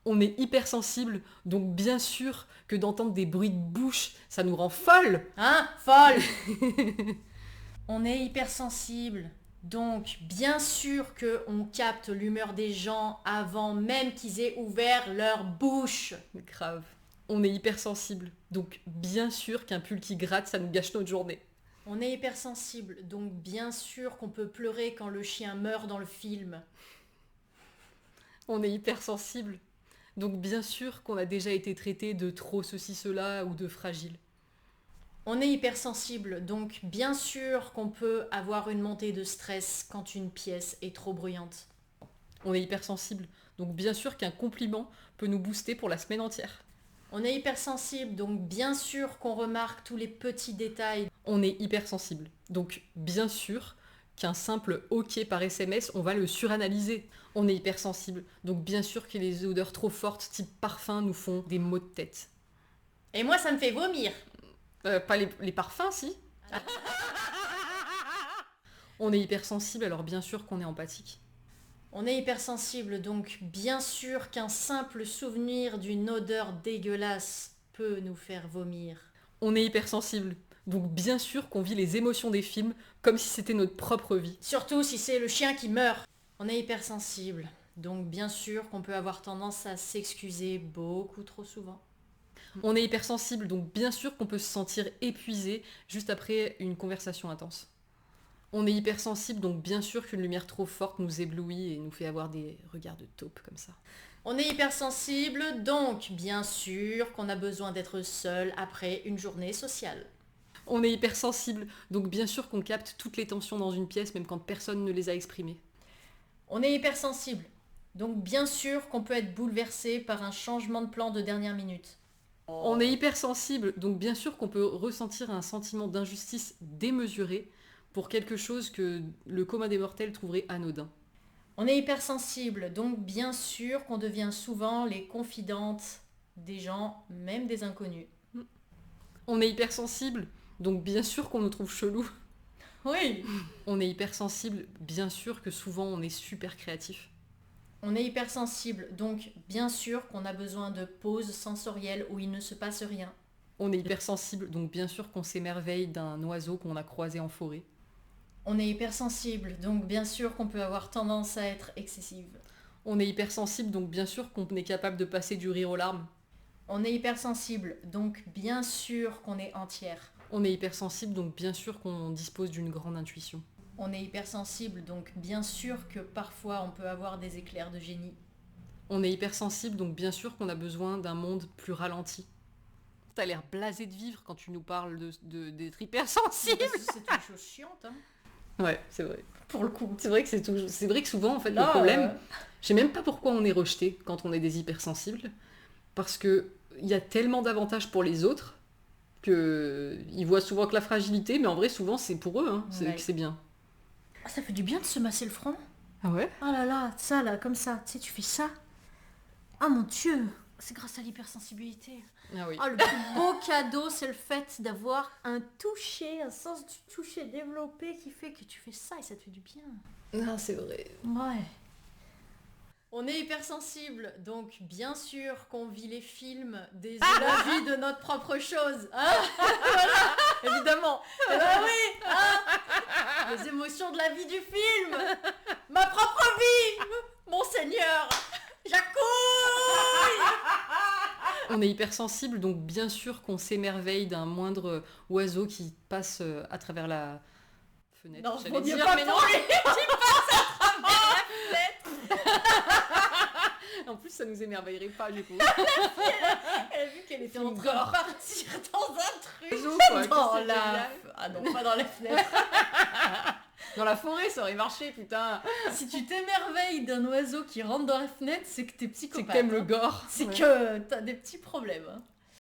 On est hypersensible, donc bien sûr que d'entendre des bruits de bouche, ça nous rend folle. Hein, folle. On est hypersensible, donc bien sûr qu'on capte l'humeur des gens avant même qu'ils aient ouvert leur bouche. Grave. On est hypersensible, donc bien sûr qu'un pull qui gratte, ça nous gâche notre journée. On est hypersensible, donc bien sûr qu'on peut pleurer quand le chien meurt dans le film. On est hypersensible, donc bien sûr qu'on a déjà été traité de trop ceci, cela ou de fragile. On est hypersensible, donc bien sûr qu'on peut avoir une montée de stress quand une pièce est trop bruyante. On est hypersensible, donc bien sûr qu'un compliment peut nous booster pour la semaine entière. On est hypersensible, donc bien sûr qu'on remarque tous les petits détails. On est hypersensible, donc bien sûr qu'un simple OK par SMS, on va le suranalyser. On est hypersensible, donc bien sûr que les odeurs trop fortes, type parfum, nous font des maux de tête. Et moi, ça me fait vomir. Pas les parfums, si. On est hypersensible, alors bien sûr qu'on est empathique. On est hypersensible, donc bien sûr qu'un simple souvenir d'une odeur dégueulasse peut nous faire vomir. On est hypersensible, donc bien sûr qu'on vit les émotions des films comme si c'était notre propre vie. Surtout si c'est le chien qui meurt. On est hypersensible, donc bien sûr qu'on peut avoir tendance à s'excuser beaucoup trop souvent. On est hypersensible, donc bien sûr qu'on peut se sentir épuisé juste après une conversation intense. On est hypersensible, donc bien sûr qu'une lumière trop forte nous éblouit et nous fait avoir des regards de taupe comme ça. On est hypersensible, donc bien sûr qu'on a besoin d'être seul après une journée sociale. On est hypersensible, donc bien sûr qu'on capte toutes les tensions dans une pièce, même quand personne ne les a exprimées. On est hypersensible, donc bien sûr qu'on peut être bouleversé par un changement de plan de dernière minute. On est hypersensible, donc bien sûr qu'on peut ressentir un sentiment d'injustice démesuré pour quelque chose que le commun des mortels trouverait anodin. On est hypersensible, donc bien sûr qu'on devient souvent les confidentes des gens, même des inconnus. On est hypersensible, donc bien sûr qu'on nous trouve chelous. Oui. On est hypersensible, bien sûr que souvent on est super créatif. On est hypersensible, donc bien sûr qu'on a besoin de pauses sensorielles où il ne se passe rien. On est hypersensible, donc bien sûr qu'on s'émerveille d'un oiseau qu'on a croisé en forêt. On est hypersensible, donc bien sûr qu'on peut avoir tendance à être excessive. On est hypersensible, donc bien sûr qu'on est capable de passer du rire aux larmes. On est hypersensible, donc bien sûr qu'on est entière. On est hypersensible, donc bien sûr qu'on dispose d'une grande intuition. On est hypersensible, donc bien sûr que parfois on peut avoir des éclairs de génie. On est hypersensible, donc bien sûr qu'on a besoin d'un monde plus ralenti. T'as l'air blasé de vivre quand tu nous parles d'être hypersensible. C'est une chose chiante, hein. Ouais, c'est vrai. Pour le coup. C'est vrai que souvent, en fait, Là, le problème, je sais même pas pourquoi on est rejeté quand on est des hypersensibles, parce que il y a tellement d'avantages pour les autres que ils voient souvent que la fragilité, mais en vrai, souvent, c'est pour eux, hein, Ouais. que c'est bien. Ah, ça fait du bien de se masser le front. Ah ouais? Ah là là, ça là, comme ça, tu sais, tu fais ça. Ah mon Dieu, c'est grâce à l'hypersensibilité. Ah oui. Ah, le plus beau cadeau, c'est le fait d'avoir un toucher, un sens du toucher développé qui fait que tu fais ça et ça te fait du bien. Ah, c'est vrai. Ouais. On est hypersensible, donc bien sûr qu'on vit les films de la vie de notre propre chose. Hein. Voilà, évidemment. Eh ben oui, hein. Les émotions de la vie du film. Ma propre vie. Mon Seigneur. Jacouille. On est hypersensible, donc bien sûr qu'on s'émerveille d'un moindre oiseau qui passe à travers la fenêtre. Non, j'allais faut dire dire, pas mais non. pour lui. Tu passes à travers la fenêtre. En plus, ça nous émerveillerait pas du coup. Elle a vu qu'elle était en train Gore. de partir dans un truc. Oiseau, quoi, Dans que c'est la... génial. Ah non, pas dans la fenêtre. Dans la forêt, ça aurait marché, putain. Si tu t'émerveilles d'un oiseau qui rentre dans la fenêtre, c'est que t'es C'est que psychopathe. t'aimes le gore. C'est Ouais. que t'as des petits problèmes.